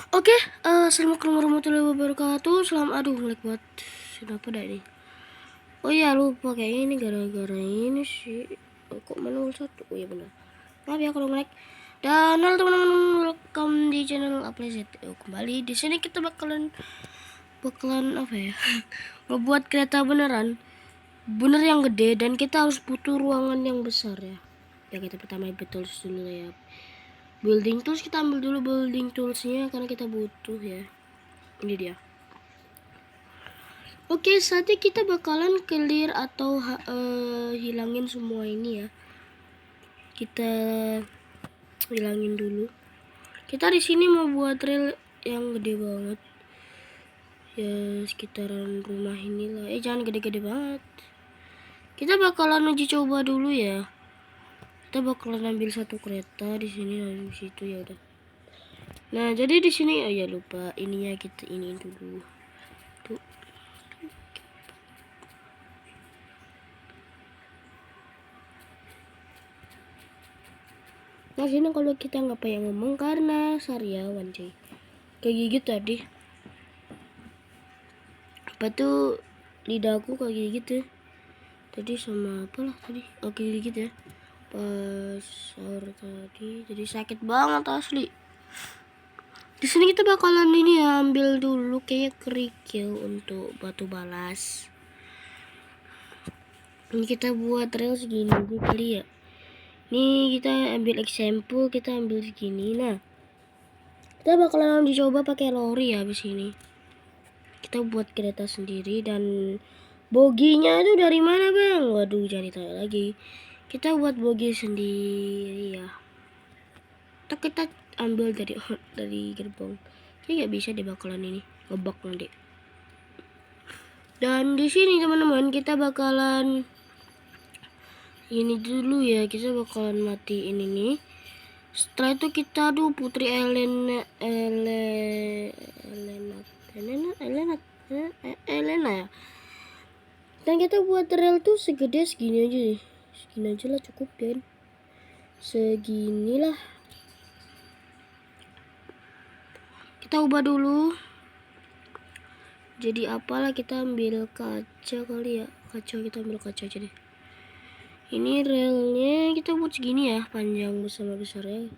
Oke, assalamualaikum warahmatullahi wabarakatuh. Aduh, ngelag banget. Kenapa dah ini? Oh iya, lupa kayaknya ini gara-gara ini sih. Kok manual satu? Oh iya benar. Maaf ya kalau ngelag. Dan halo teman-teman, welcome di channel Apleset. Kembali di sini kita bakalan apa ya? Ngebuat kereta beneran, bener yang gede, dan kita harus butuh ruangan yang besar ya. Ya kita pertama betul dulu ya. Building tools kita ambil dulu building toolsnya karena kita butuh ya. Ini dia. Oke, saatnya kita bakalan clear atau hilangin semua ini ya. Kita hilangin dulu. Kita di sini mau buat rel yang gede banget. Ya sekitaran rumah inilah. Jangan gede-gede banget. Kita bakalan uji coba dulu ya. Kita bakalan ambil satu kereta di sini dan di situ ya udah. Nah, jadi di sini oh ya lupa ininya kita iniin dulu. Tuh. Nah, sini kalau kita nggak payah ngomong karena sariawan cuy. Kayak gigit tadi. Apa tuh lidahku kayak gitu. Tadi sama apalah tadi. Oke gitu ya. Pas sahur tadi jadi sakit banget asli. Di sini kita bakalan ini ya, ambil dulu kayak kerikil untuk batu balas. Ini kita buat rel segini aja kali ya. Nih kita ambil example, kita ambil segini. Nah, kita bakalan dicoba pakai lori ya habis ini. Kita buat kereta sendiri dan boginya itu dari mana bang? Waduh, jangan ditanya lagi. Kita buat bogi sendiri ya. Kita ambil dari gerbong. Jadi nggak bisa deh bakalan ini ngebak nanti. Dan di sini teman-teman kita bakalan ini dulu ya. Kita bakalan matiin ini. Setelah itu kita Putri Elena ya. Dan kita buat rel tuh segede segini aja nih. Segini aja lah cukup kan. Seginilah. Kita ubah dulu. Jadi apalah kita ambil kaca kali ya. Kita ambil kaca aja deh. Ini relnya kita buat segini ya. Panjang bersama besarnya.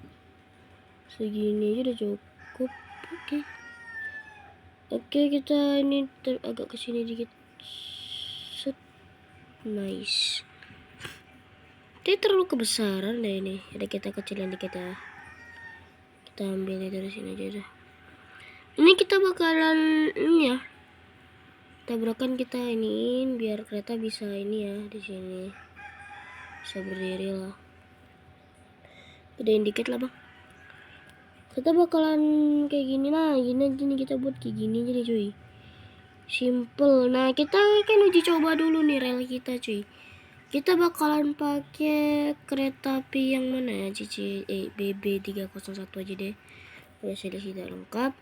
Segini aja udah cukup. Oke, kita ini agak kesini dikit. Set. Nice. Dia terlalu kebesaran deh ini. Ada kita kecilin dikit ya. Kita ambilnya dari sini aja dah. Ini kita bakalan ini ya. Tabrakan kita iniin biar kereta bisa ini ya di sini. Bisa berdiri lah. Gedein dikit lah bang. Kita bakalan kayak gini lah. Gini aja nih kita buat kayak gini jadi cuy. Simple. Nah kita kan uji coba dulu nih rel kita cuy. Kita bakalan pakai kereta api yang mana ya? BB301 aja deh. Biasa tidak lengkap.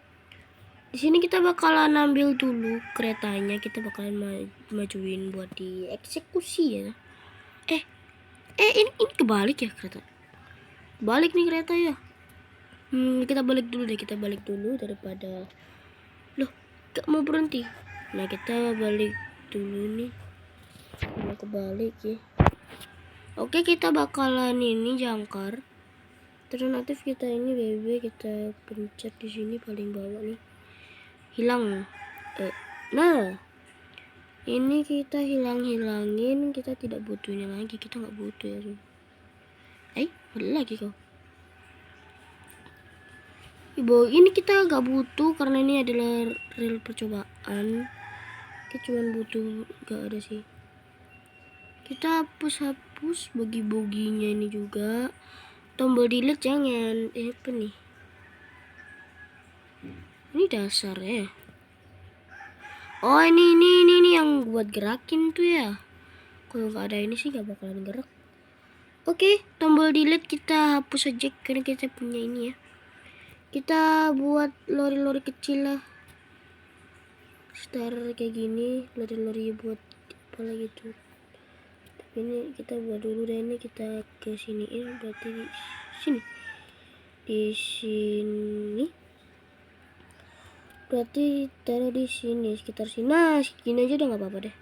Di sini kita bakalan ambil dulu keretanya. Kita bakalan majuin buat dieksekusi ya. Ini kebalik ya kereta. Balik nih kereta ya. Kita balik dulu deh. Kita balik dulu daripada loh gak mau berhenti. Nah kita balik dulu nih. Mau kebalik ya. Oke, kita bakalan ini jangkar. Alternatif kita ini BB kita pencet di sini paling bawah nih. Hilang. Nah. Ini kita hilangin, kita tidak butuhnya lagi, kita nggak butuh ya. Ada lagi kau. Ibu, ini kita nggak butuh karena ini adalah rel percobaan. Kita cuma butuh, nggak ada sih. Kita hapus boginya ini juga. Tombol delete jangan. Apa nih? Ini dasar ya. Oh ini yang buat gerakin tuh ya. Kalau nggak ada ini sih nggak bakalan gerak. Oke, tombol delete kita hapus aja karena kita punya ini ya. Kita buat lori-lori kecil lah. Star kayak gini, lori-lori buat apa lagi tuh. Tapi ini kita buat dulu deh, ini kita ke siniin berarti di sini. Di sini. berarti taruh di sini sekitar sini. Nah gini aja udah nggak apa-apa deh,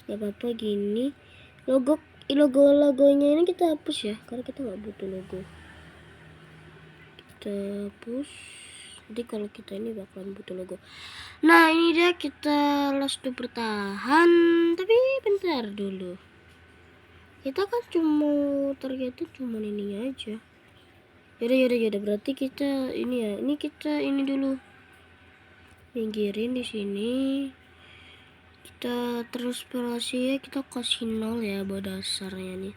nggak apa-apa gini. Logonya ini kita hapus ya, karena kita nggak butuh logo. Kita hapus, jadi kalau kita ini bakalan butuh logo. Nah ini dia, kita last to bertahan, tapi bentar dulu, kita kan cuma targetnya cuma ini aja. Yaudah, berarti kita ini ya, ini dulu minggirin di sini. Kita transparansi, kita kasih 0 ya buat dasarnya nih.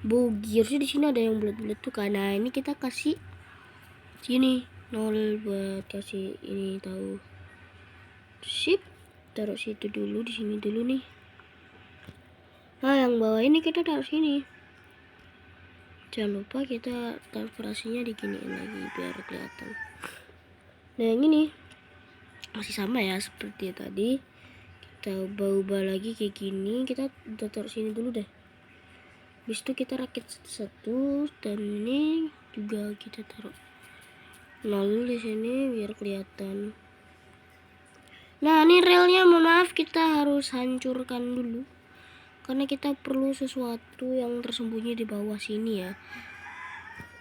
Bugir sih di sini ada yang bulat-bulat tuh kan. Nah ini kita kasih sini 0 buat kasih ini tahu. Sip, taruh situ dulu, di sini dulu nih. Nah yang bawah ini kita taruh sini. Jangan lupa kita transparansinya diginiin lagi biar kelihatan. Nah yang ini masih sama ya seperti tadi. Kita ubah lagi kayak gini. Kita taruh sini dulu deh. Habis itu kita rakit satu, dan ini juga kita taruh 0 di sini biar kelihatan. Nah ini relnya mohon maaf kita harus hancurkan dulu, karena kita perlu sesuatu yang tersembunyi di bawah sini ya.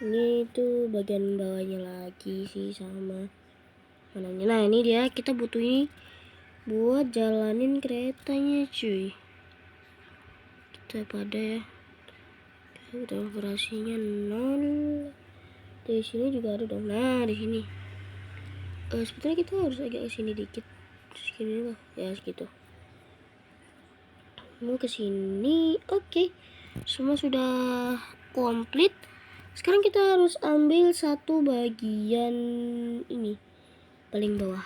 Ini tuh bagian bawahnya lagi sih sama mananya. Nah ini dia, kita butuh ini buat jalanin keretanya cuy. Kita pada ya, kita operasinya 0. Di sini juga ada dong. Nah di sini sebetulnya kita harus agak ke sini dikit, segini lah ya, segitu. Mau ke sini. Oke. Semua sudah komplit. Sekarang kita harus ambil satu bagian ini paling bawah.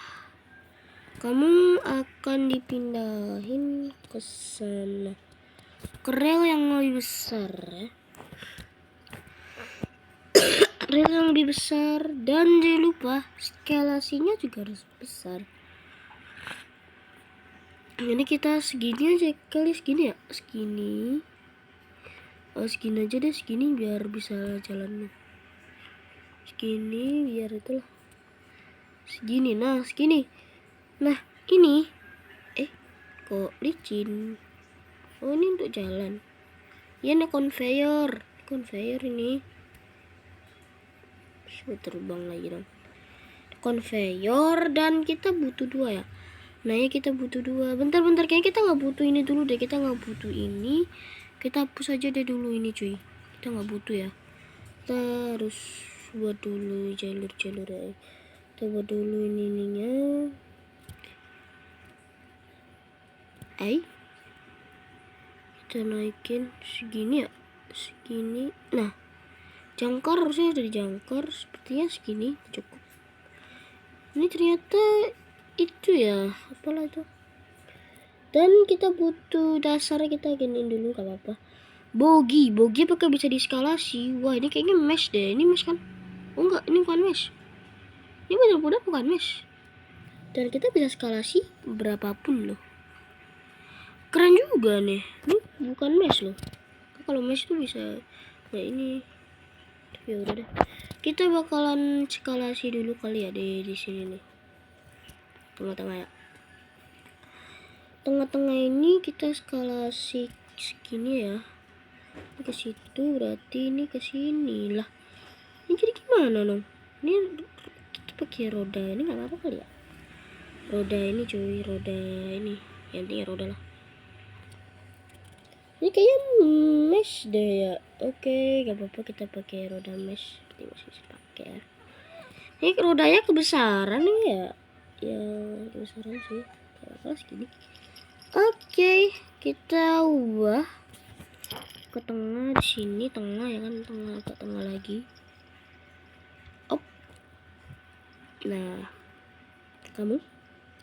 Kamu akan dipindahin ke sana, ke rel yang lebih besar ya. Rel yang lebih besar, dan jangan lupa skalasinya juga harus besar. Ini kita segini aja kali, segini ya, segini. Segini aja deh, segini biar bisa jalannya. Segini biar itulah. Segini, nah segini. Nah ini, kok licin? Oh ini untuk jalan. Ya ini conveyor ini. Bisa terbang lagi dong. Conveyor, dan kita butuh 2 ya. Nah ya kita butuh 2. Bentar kayaknya kita nggak butuh ini dulu deh. Kita nggak butuh ini. Kita hapus aja deh dulu ini cuy. Kita nggak butuh ya. Kita harus buat dulu jalur ya. Kita buat dulu ininya. Kita naikin segini ya. Segini. Nah jangkar harusnya dari jangkar. Sepertinya segini cukup. Ini ternyata itu ya, apalah itu. Dan kita butuh dasar, kita giniin dulu gak apa-apa. Bogi apakah bisa dieskalasi? Wah ini kayaknya mesh deh. Ini mesh kan? Oh enggak, ini bukan mesh. Ini benar-benar bukan mesh. Dan kita bisa eskalasi berapapun loh. Keren juga nih. Ini bukan mesh loh. Kalau mesh tuh bisa kayak ini. Ya udah deh. Kita bakalan eskalasi dulu kali ya di sini nih. Tengah-tengah ya. Tengah-tengah ini kita eskalasi segini ya. Ini ke situ, berarti ini ke sini lah. Ini jadi gimana dong? Ini kita pakai roda ini nggak apa-apa kali ya? Roda ini cuy, roda ini. Yang ini roda lah. Ini kayaknya mesh deh ya. Oke, gak apa-apa kita pakai roda mesh. Seperti masih bisa pakai ya. Ini rodanya kebesaran nih ya. Ya kebesaran sih. Kalau segini. Oke, kita ubah ke tengah di sini, tengah ya kan, tengah agak tengah lagi. Op. Nah, kamu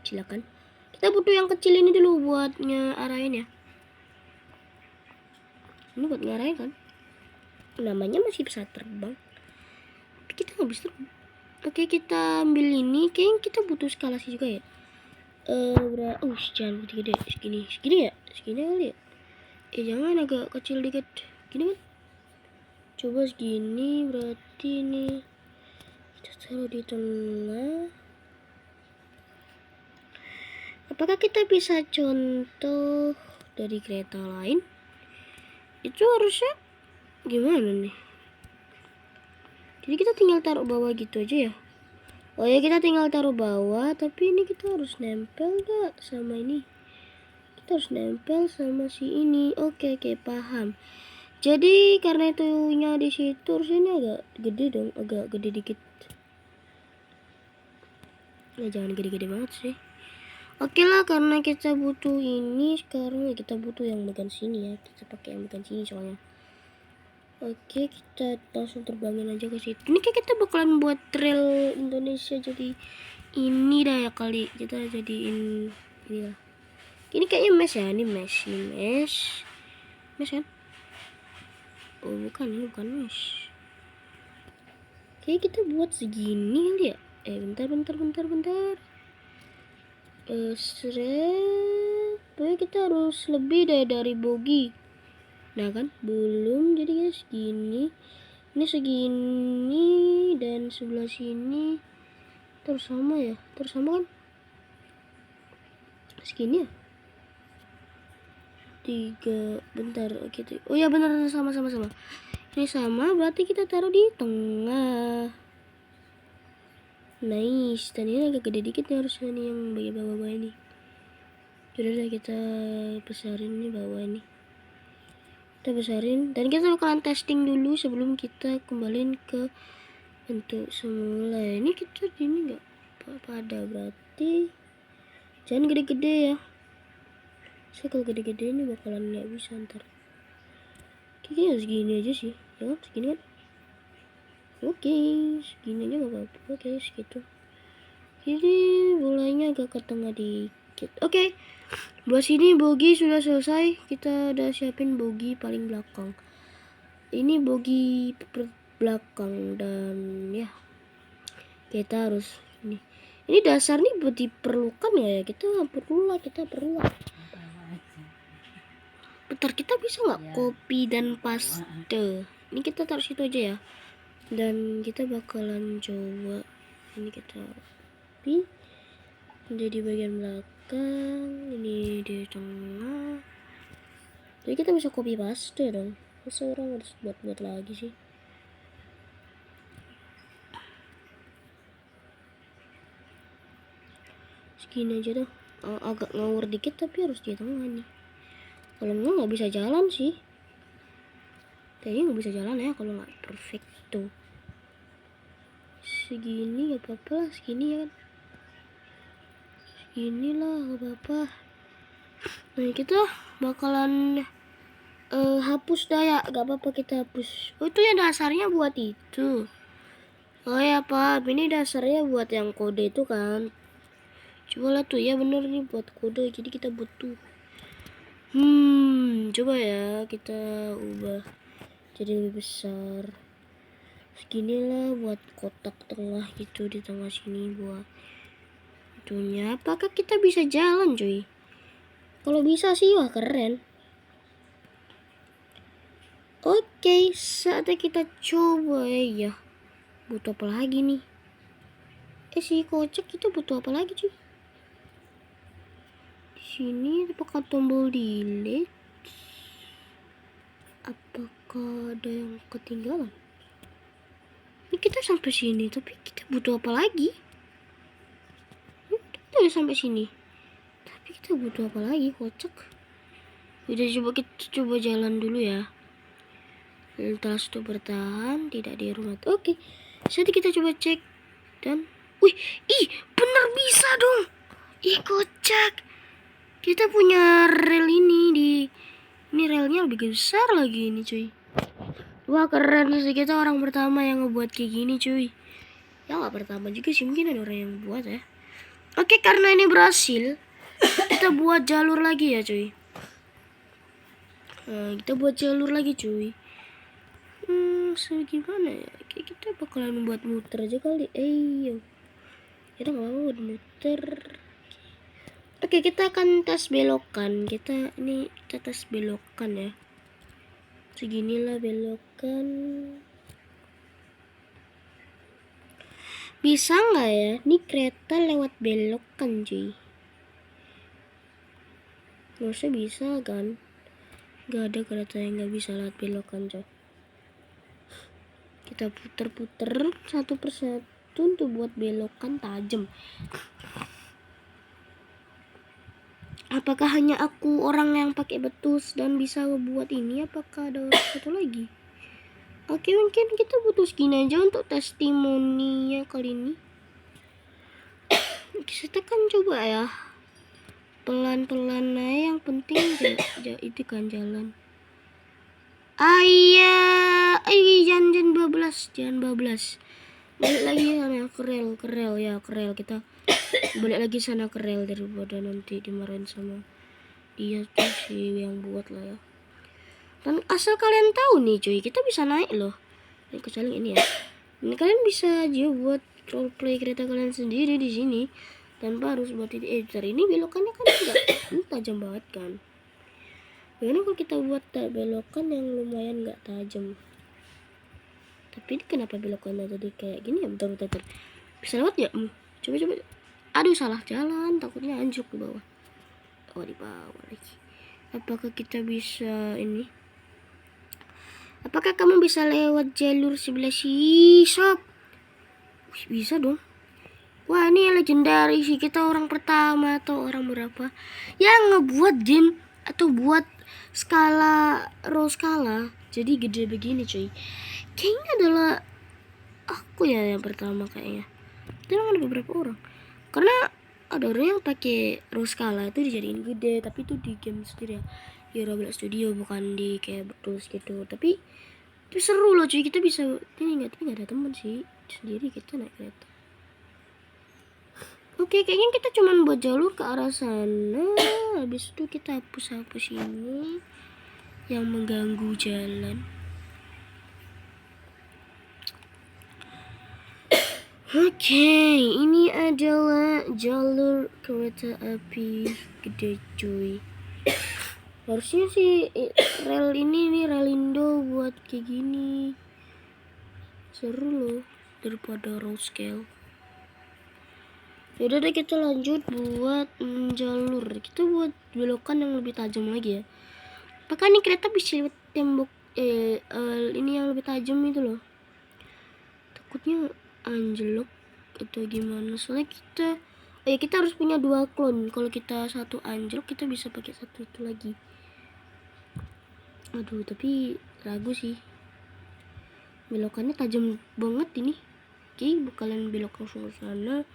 silakan. Kita butuh yang kecil ini dulu buat ngarahin ya. Ini buat ngarahin kan? Namanya masih bisa terbang. Tapi kita nggak bisa terbang. Oke, kita ambil ini. Kayaknya kita butuh eskalasi juga ya. Jangan gede, segini ya, segini kali ya. Jangan agak kecil dikit, gini kan? Coba segini, berarti ini kita taruh di tengah. Apakah kita bisa contoh dari kereta lain? Itu harusnya gimana nih? Jadi kita tinggal taruh bawah gitu aja ya. Oh ya, kita tinggal taruh bawah, tapi ini kita harus nempel gak sama ini? Kita harus nempel sama si ini. Oke, paham. Jadi karena itunya di situ, harus ini agak gede dong, agak gede dikit. Nah, jangan gede-gede banget sih. Oke lah, karena kita butuh ini sekarang, kita butuh yang bagian sini ya. Kita pakai yang bagian sini soalnya. Oke, kita langsung terbangin aja ke situ. Ini kayak kita bakalan buat trail Indonesia, jadi ini dah ya kali. Kita jadiin ini lah. Ini kayaknya mesh ya, ini mesh kan? Oh bukan, ini bukan mesh. Oke, kita buat segini kali ya. Bentar. Pokoknya kita harus lebih dari bogi. Nah kan, belum. Jadi guys, segini. Ini segini dan sebelah sini terus sama ya. Terus sama kan? Segini ya? 3, bentar. Oke. Oh ya benar, sama. Ini sama, berarti kita taruh di tengah. Nice. Dan ini agak gede dikit nih harusnya nih yang bagian bawah ini. Udah kita besarin nih bawah ini. Kita besarin dan kita bakalan testing dulu sebelum kita kembaliin ke bentuk semula. Ini kita ini nggak pada, berarti jangan gede-gede ya. Saya kalau gede-gede ini bakalan nggak bisa ntar. Kayaknya segini aja sih, ya kan? Segini kan? Oke, segini aja nggak apa-apa. Oke, segitu. Jadi bolanya agak ke tengah dikit. Oke, buat sini bogi sudah selesai. Kita udah siapin bogi paling belakang. Ini bogi belakang dan ya kita harus ini dasar nih diperlukan ya, kita perlu lah. Bentar, kita bisa nggak copy dan paste? Ini kita taruh situ aja ya. Dan kita bakalan coba ini kita copy menjadi bagian belakang, ini di tengah. Jadi kita bisa copy paste dong. Masa orang harus buat lagi sih? Segini aja tuh. Agak ngawur dikit tapi harus di tengah nih. Kalau nggak bisa jalan sih. Kayaknya nggak bisa jalan ya kalau nggak perfect tuh. Segini nggak apa-apa lah, segini ya kan. Segini lah nggak apa-apa. Nah kita bakalan hapus dah ya, nggak apa-apa kita hapus. Oh itu ya dasarnya buat itu. Oh ya Pak, ini dasarnya buat yang kode itu kan. Coba lah tuh ya, bener nih buat kode, jadi kita butuh. Coba ya kita ubah jadi lebih besar. Seginilah buat kotak tengah gitu di tengah sini buat itunya. Apakah kita bisa jalan cuy? Kalau bisa sih wah keren. Oke, saatnya kita coba ya. Butuh apa lagi nih? Si kocak kita butuh apa lagi cuy? Di sini apakah tombol delete? Apakah ada yang ketinggalan? Ini kita sampai sini, tapi kita butuh apa lagi? Kita udah sampai sini, tapi kita butuh apa lagi? Kocak. Udah, kita coba jalan dulu ya. Lintas itu bertahan, tidak di rumah. Oke, jadi kita coba cek dan, bener bisa dong. Kocak. Kita punya rel ini relnya lebih besar lagi ini cuy. Wah keren sih, kita orang pertama yang ngebuat kayak gini cuy. Ya nggak pertama juga sih, mungkin ada orang yang buat ya. Oke, karena ini berhasil, kita buat jalur lagi ya cuy. Kita buat jalur lagi cuy. Gimana ya? Kayak kita bakalan buat muter aja kali. Kita nggak mau muter. Oke, kita akan tes belokan. Kita tes belokan ya. Seginilah belokan. Bisa nggak ya? Ini kereta lewat belokan cuy. Harusnya bisa kan? Gak ada kereta yang gak bisa lewat belokan coy. Kita puter-puter satu persatu untuk buat belokan tajam. Apakah hanya aku orang yang pakai betus dan bisa buat ini? Apakah ada orang satu lagi? Oke, mungkin kita butuh segini aja untuk testimoninya kali ini. Kita kan coba ya, pelan-pelan aja, yang penting itu kan jalan. Ayah, jangan bablas. Balik lagi sana ke rel kita. Balik lagi sana ke rel daripada nanti dimarahin sama dia tuh si yang buat lah ya. Dan asal kalian tahu nih cuy, kita bisa naik loh. Ini kecuali ini ya. Ini kalian bisa aja buat roleplay kereta kalian sendiri di sini tanpa harus buat editor. Ini belokannya kan enggak tajam banget kan. Gimana kalau kita buat belokan yang lumayan nggak tajam? Tapi ini kenapa belokannya jadi kayak gini ya? Bentar. Bisa lewat ya? Coba. Aduh, salah jalan. Takutnya anjlok di bawah. Oh, di bawah lagi. Apakah kita bisa ini? Apakah kamu bisa lewat jalur sebelah sini, sob? Bisa dong. Wah, ini legendaris sih. Kita orang pertama atau orang berapa yang ngebuat game atau buat row skala jadi gede begini cuy. Kayaknya adalah aku ya yang pertama kayaknya. Tapi ada beberapa orang. Karena ada orang yang pakai row skala itu dijadiin gede, tapi itu di game sendiri ya. Di Roblox Studio, bukan di kayak betul gitu. Tapi itu seru loh cuy. Kita bisa ini tapi nggak ada teman sih. Sendiri kita naik kereta. Oke, kayaknya kita cuma buat jalur ke arah sana. Habis itu kita hapus ini yang mengganggu jalan. Oke, ini adalah jalur kereta api gede cuy. Harusnya sih rel ini nih Relindo buat kayak gini. Seru loh daripada road scale. Yaudah deh, kita lanjut buat jalur. Kita buat belokan yang lebih tajam lagi ya. Apakah nih kereta bisa lewat tembok ini yang lebih tajam itu loh. Takutnya anjlok atau gimana. Soalnya kita harus punya 2 klon. Kalau kita satu anjlok, kita bisa pakai satu itu lagi. Aduh, tapi ragu sih. Belokannya tajam banget ini. Oke, bakalan belok langsung ke sana.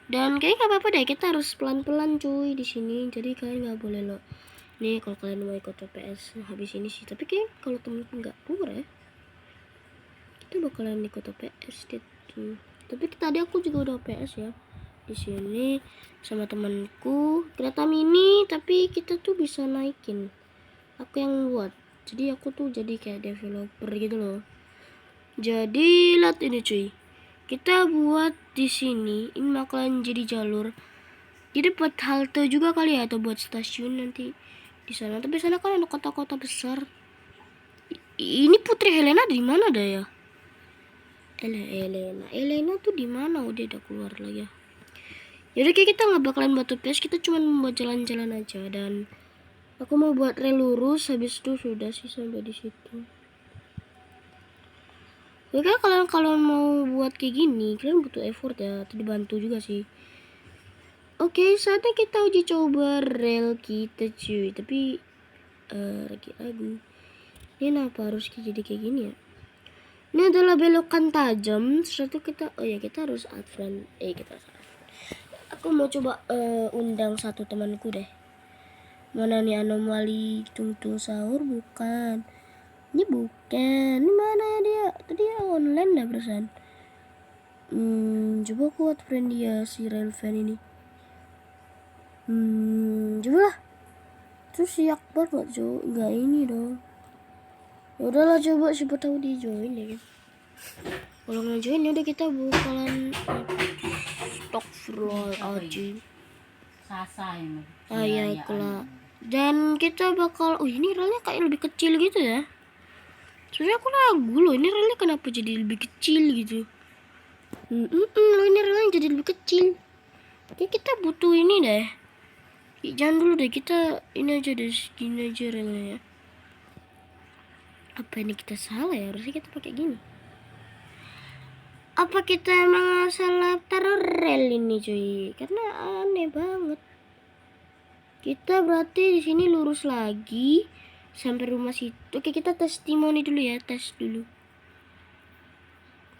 Dan kayaknya nggak apa-apa deh, kita harus pelan-pelan cuy di sini. Jadi kalian nggak boleh loh. Nih kalau kalian mau ikut OPS habis ini sih. Tapi kayak kalau temen nggak keluar ya, kita bakalan ikut OPS gitu. Tapi tadi aku juga udah OPS ya di sini sama temanku kereta mini. Tapi kita tuh bisa naikin. Aku yang buat. Jadi aku tuh jadi kayak developer gitu loh. Jadi lihat ini cuy. Kita buat di sini, ini bakalan jadi jalur. Jadi buat halte juga kali ya, atau buat stasiun nanti di sana. Tapi sana kan ada kota-kota besar. Ini Putri Helena di mana dah ya? Elena tuh di mana? Udah keluar lagi ya. Jadi kayak kita nggak bakalan buat TPS, kita cuma membuat jalan-jalan aja. Dan aku mau buat rel lurus, habis itu sudah sih sampai di situ. Oke, kalau mau buat kayak gini, kalian butuh effort ya, atau dibantu juga sih. Oke, saatnya kita uji coba rel kita cuy. Tapi lagi ragu. Ini kenapa harus jadi kayak gini ya? Ini adalah belokan tajam. Sesuatu kita harus advance. Aku mau coba undang satu temanku deh. Mana nih anomali tungtung sahur? Bukan. Ini bukan. Ini mana ya dia? Tadi dia online dah perasaan. Coba aku add friend dia si Relvan ini. Coba lah. Terus si Akbar nggak ini dong. Ya udahlah, coba siapa tahu dia join ya kan. Kalau nggak join ya udah kita bakalan Astagfirullahaladzim. Sasa ini. Ya kelak. Dan kita bakal ini relnya kayak lebih kecil gitu ya. Soalnya aku ragu loh, ini relnya kenapa jadi lebih kecil gitu. Loh, ini relnya jadi lebih kecil. Oke, kita butuh ini deh. Jangan dulu deh, kita ini aja deh, segini aja relnya ya. Apa ini kita salah ya? Harusnya kita pakai gini. Apa kita emang salah taruh rel ini cuy? Karena aneh banget. Kita berarti di sini lurus lagi sampai rumah situ. Oke, kita testimoni dulu ya, tes dulu.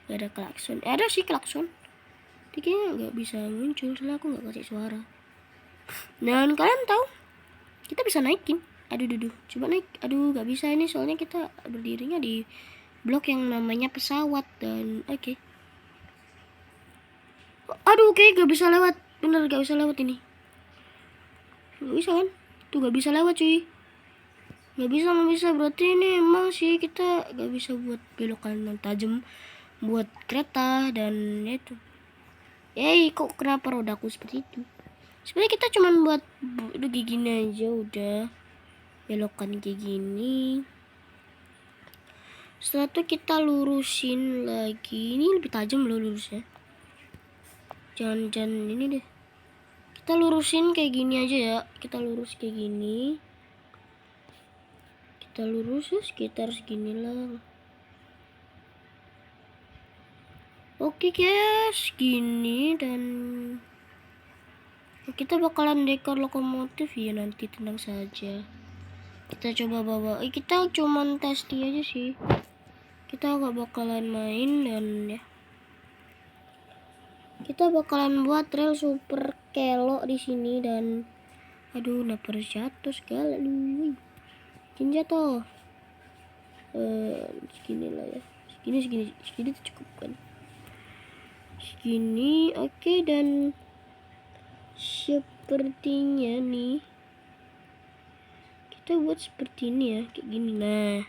Gak ada klakson. Ada sih klakson. Tapi kayaknya nggak bisa muncul soalnya aku nggak kasih suara. Dan kalian tahu, kita bisa naikin. Aduh, coba naik. Aduh, nggak bisa ini soalnya kita berdirinya di blok yang namanya pesawat dan oke. Aduh, oke, nggak bisa lewat. Bener nggak bisa lewat ini. Nggak bisa kan? Tuh nggak bisa lewat cuy. Nggak bisa berarti ini emang sih kita nggak bisa buat belokan yang tajam buat kereta dan itu. Kok kenapa rodaku seperti itu? Sebenarnya kita cuman buat udah kayak gini aja udah belokan kayak gini. Setelah itu kita lurusin lagi. Ini lebih tajam loh lurusnya. Jangan ini deh. Kita lurusin kayak gini aja ya. Kita lurus kayak gini. Kita lurus ya sekitar segini lah. Oke guys, gini dan kita bakalan dekor lokomotif ya nanti, tenang saja. Kita coba bawa. Kita cuman testi aja sih. Kita gak bakalan main dan ya. Kita bakalan buat rel super kelok di sini dan aduh, kenapa harus jatuh segala lu. Mungkin jatuh. Segini lah ya. Segini tuh cukup kan. Segini oke, dan sepertinya nih kita buat seperti ini ya, kayak gini. Nah,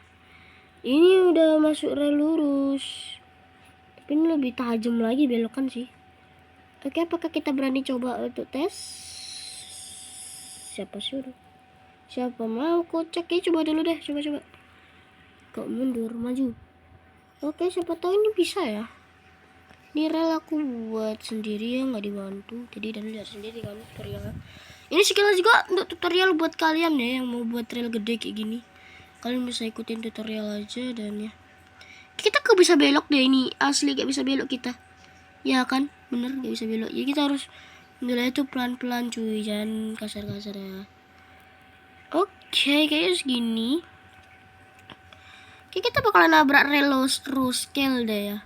ini udah masuk rel lurus, tapi ini lebih tajam lagi belokan sih. Oke, apakah kita berani coba untuk tes? Siapa suruh? Siapa mau kocak ya? Coba dulu deh, coba. Kok mundur, maju. Oke, siapa tahu ini bisa ya. Ini rel aku buat sendiri ya, nggak dibantu. Jadi dan lihat sendiri kan tutorialnya. Ini sekilas juga untuk tutorial buat kalian ya yang mau buat rel gede kayak gini. Kalian bisa ikutin tutorial aja dan ya. Kita gak bisa belok deh, ini asli gak bisa belok kita. Ya kan, bener gak bisa belok. Jadi kita harus nilai itu pelan-pelan cuy, jangan kasar-kasar ya. Oke, kayaknya segini. Oke, kita bakalan nabrak rel terus scale deh ya.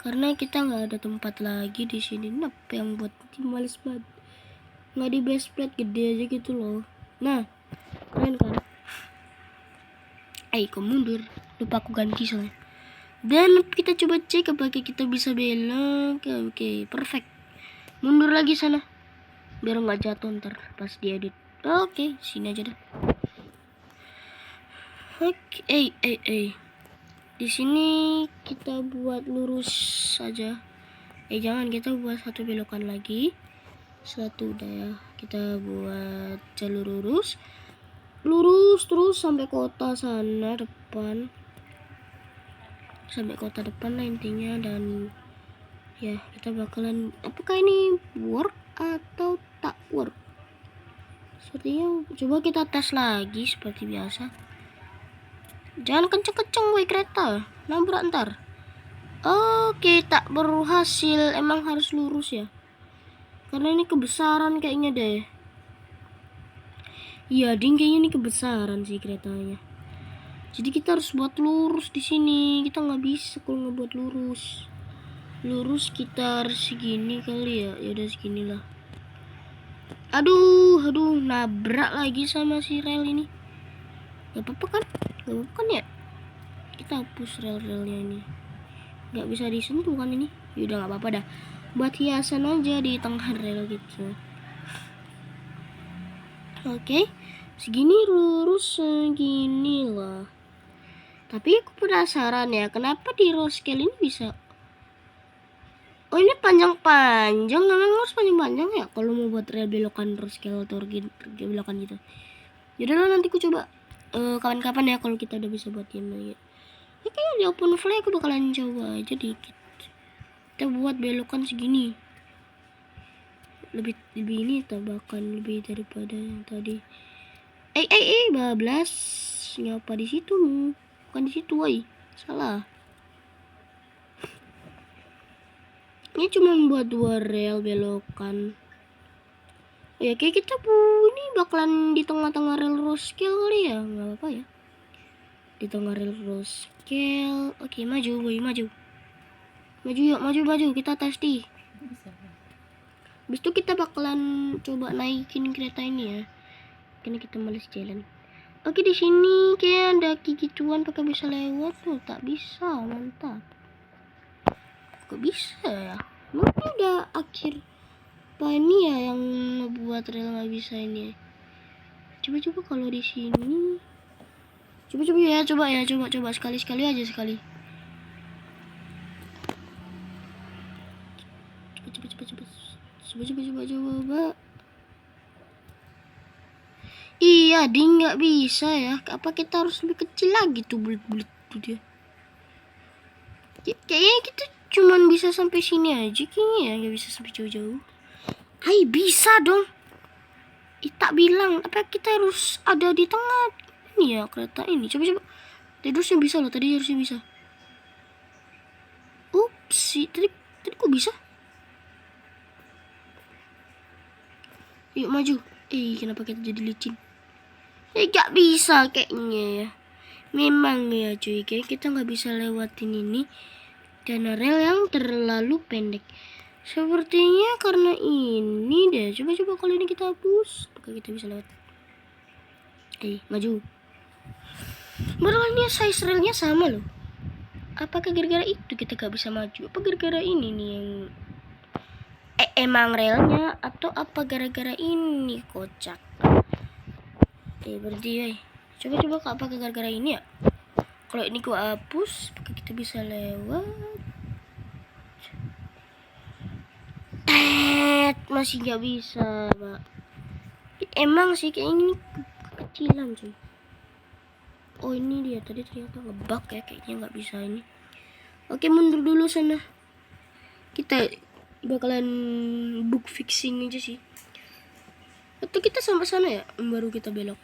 Karena kita nggak ada tempat lagi di sini. Apa yang buat males banget. Nggak di base plate gede aja gitu loh. Nah, keren kan? Kok mundur. Lupa aku ganti soalnya. Dan kita coba cek apakah kita bisa belok. Oke, perfect. Mundur lagi sana. Biar nggak jatuh ntar pas diedit. Oke, sini aja dah. Oke, di sini kita buat lurus saja. Jangan, kita buat satu belokan lagi. Satu udah ya. Kita buat jalur lurus. Lurus terus sampai kota sana depan. Sampai kota depan lah intinya dan ya kita bakalan, apakah ini work atau tak work? Sepertinya coba kita tes lagi seperti biasa. Jangan kenceng-kenceng woi kereta, nabrak ntar. Oke, tak berhasil. Emang harus lurus ya, karena ini kebesaran kayaknya deh. Iya ding, kayaknya ini kebesaran sih keretanya. Jadi kita harus buat lurus di sini. Kita nggak bisa kalau nggak buat lurus. Lurus sekitar segini kali ya. Ya udah segini lah. Aduh, nabrak lagi sama si rel ini. Gak apa-apa kan? Gak apa-apa kan ya? Kita hapus rel-relnya ini. Gak bisa disentuh kan ini? Yaudah gak apa-apa dah. Buat hiasan aja di tengah rel gitu. Oke, segini lurus segini lah. Tapi aku penasaran ya, kenapa di roll scale ini bisa? Oh, ini panjang-panjang. Memang harus panjang-panjang ya kalau mau buat rel belokan roll scale atau belokan gitu. Yaudah lah, nanti aku coba kapan-kapan ya kalau kita udah bisa buat game lagi. Ini kayaknya di open fly aku bakalan coba aja dikit. Kita buat belokan segini. lebih ini tabakan lebih daripada yang tadi. Bablas ngapa di situ? Bukan di situ, woi. Salah. Ini cuma buat 2 rel belokan. Ya kayak kita ini bakalan di tengah-tengah rel roadkill kali ya, nggak apa-apa ya. Di tengah rel roadkill. Oke, maju, boy, maju. Maju yuk, maju, kita tes di. Habis itu kita bakalan coba naikin kereta ini ya. Karena kita males jalan. Oke, di sini kayak ada gituan pakai bisa lewat tuh, tak bisa, mantap. Kok bisa ya? Mungkin udah akhir apa ini ya yang membuat rel nggak bisa ini. Coba kalau di sini. Coba sekali aja sekali. Coba. Iya, dia nggak bisa ya. Apa kita harus lebih kecil lagi tuh bulat-bulat tuh dia? Kayaknya kita cuman bisa sampai sini aja kayaknya ya, nggak bisa sampai jauh-jauh. Hai, bisa dong. Tak bilang apa kita harus ada di tengah ini ya kereta ini. Coba. Tadi harusnya bisa loh, tadi harusnya bisa. Ups, tadi kok bisa? Yuk maju. Kenapa kita jadi licin? Gak bisa kayaknya ya. Memang ya cuy, kayak kita nggak bisa lewatin ini karena rel yang terlalu pendek. Sepertinya karena ini deh. Coba kalau ini kita hapus, apakah kita bisa lewat? Maju. Padahal size relnya sama loh. Apakah gara-gara itu kita gak bisa maju? Apa gara-gara ini nih yang emang relnya atau apa gara-gara ini kocak? Berarti coba apakah gara-gara ini ya? Kalau ini gua hapus, apakah kita bisa lewat? Masih nggak bisa, Pak. Emang sih kayak ini kecilan cuy. Oh ini dia tadi ternyata ngebug ya, kayaknya nggak bisa ini. Oke, mundur dulu sana. Kita bakalan bug fixing aja sih. Atau kita sampai sana ya, baru kita belok.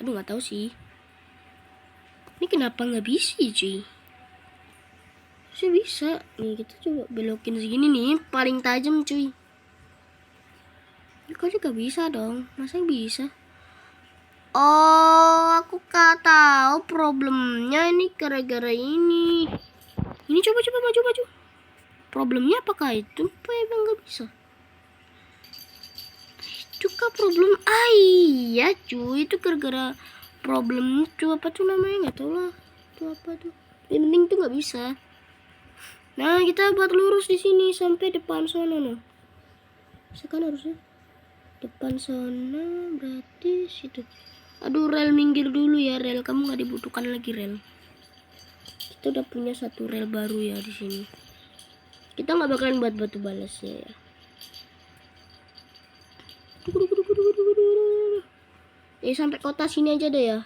Aduh nggak tahu sih. Ini kenapa nggak bisa cuy? Bisa nih, kita coba belokin segini nih, paling tajam cuy. Kok juga bisa dong, masa bisa? Oh, aku gak tahu problemnya ini gara-gara ini. Ini coba maju. Problemnya apakah itu? Apa emang nggak bisa? Itu kah problem? Iya cuy, itu gara-gara problem itu apa tuh namanya, nggak tahu lah. Itu apa tuh? Yang penting tuh nggak bisa. Nah, kita buat lurus di sini sampai depan sana loh. Sekarang harusnya depan sana berarti situ. Aduh, rel minggir dulu ya, rel kamu nggak dibutuhkan lagi rel. Kita udah punya 1 rel baru ya di sini. Kita nggak bakalan buat batu balasnya ya. Sampai kota sini aja deh ya.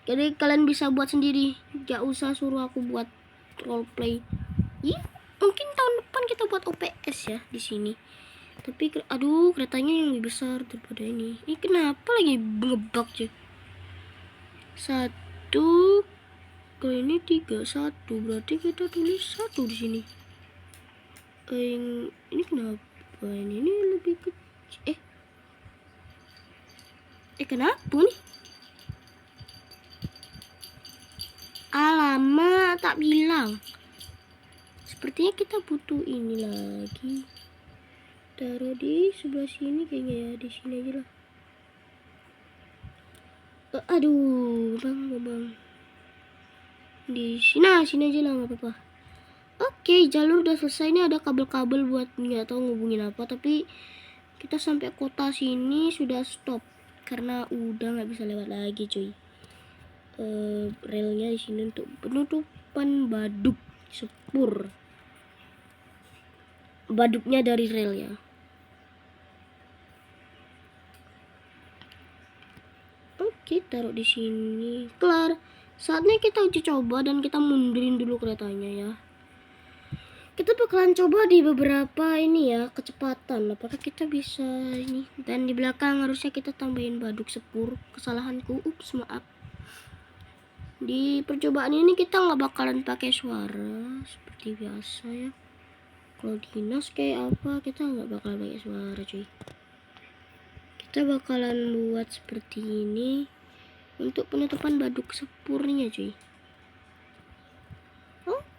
Jadi kalian bisa buat sendiri, gak usah suruh aku buat roleplay. Mungkin tahun depan kita buat OPS ya di sini. Tapi aduh, keretanya yang lebih besar daripada ini. Ini kenapa lagi ngebug cuy? 1, kalau ini 3, 1 berarti kita tulis 1 di sini. Ini kenapa ini lebih kecil? Kenapa nih? Alamak, tak bilang. Sepertinya kita butuh ini lagi. Taruh di sebelah sini kayaknya ya, di sini aja lah. Aduh, bang. Di sini aja lah, nggak apa-apa. Oke, jalur udah selesai. Ini ada kabel-kabel buat nggak tahu ngubungin apa, tapi kita sampai kota sini sudah stop karena udah nggak bisa lewat lagi cuy. Relnya di sini untuk penutupan baduk sepur. Baduknya dari rel ya. Oke, taruh di sini. Kelar. Saatnya kita uji coba dan kita mundurin dulu keretanya ya. Kita bakalan coba di beberapa ini ya kecepatan. Apakah kita bisa ini? Dan di belakang harusnya kita tambahin baduk sepur. Kesalahanku, ups maaf. Di percobaan ini kita nggak bakalan pakai suara seperti biasa ya. Kalau dinas kayak apa kita nggak bakalan pakai suara cuy. Kita bakalan buat seperti ini untuk penutupan baduk sepurnya cuy.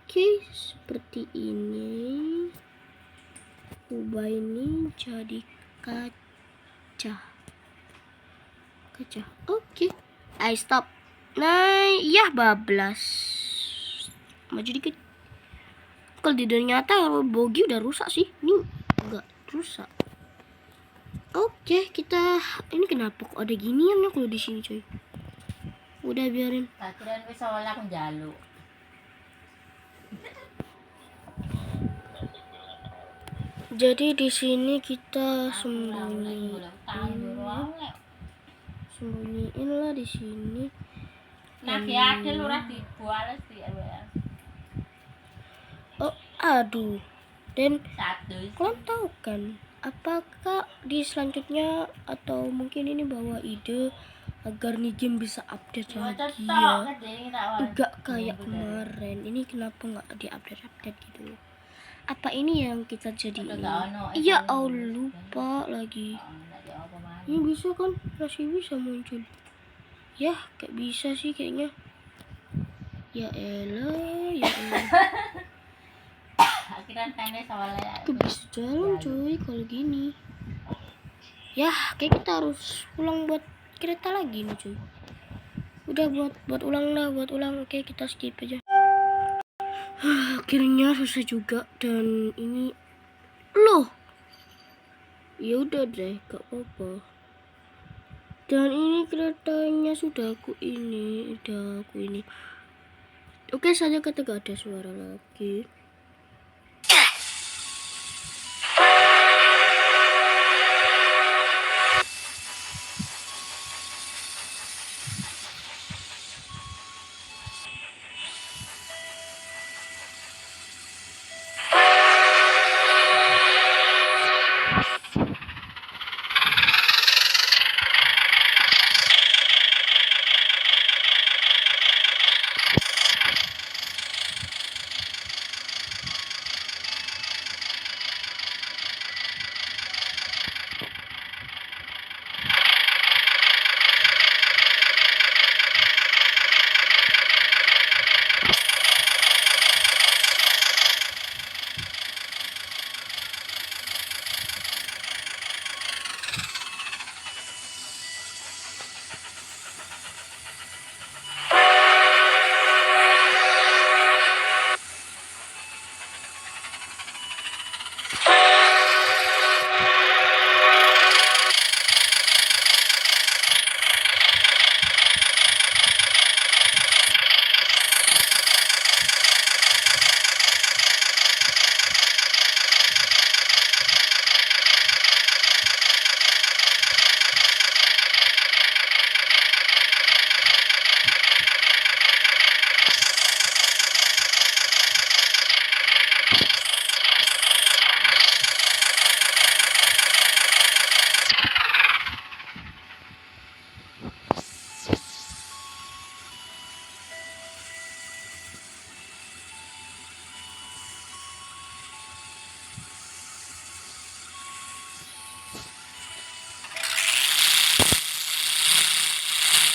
Oke, seperti ini. Ubah ini jadi kaca. Oke. Stop. Nah, ya bablas. Maju dikit. Kalau di dunia nyata Bogi udah rusak sih. Ini enggak rusak. Oke, kita ini kenapa kok ada ginian ya kalau di sini coy. Udah biarin. Tak kira wis ora aku njaluk. Jadi di sini kita sembunyiin lah di sini. Nah, ya ada lurah dibuales di Oh, aduh. Dan satu. kalian tahu kan, apakah di selanjutnya atau mungkin ini bawa ide agar nih game bisa update lagi ya? Enggak kayak kemarin. Ini kenapa nggak di-update gitu? Apa ini yang kita jadiin? Iya, lupa lagi. Ini bisa kan? Masih bisa muncul. Ya, kayak bisa sih kayaknya. Ya elah, ya elah. Akhirnya tanya soalnya. Aku bisa jalan cuy kalau gini. Ya, kayak kita harus ulang buat kereta lagi nih cuy. Udah buat ulang lah, buat ulang. Oke, kita skip aja. Akhirnya selesai juga dan ini loh. Ya udah deh, gak apa-apa. Dan ini keretanya sudah aku ini. Oke saja kita gak ada suara lagi.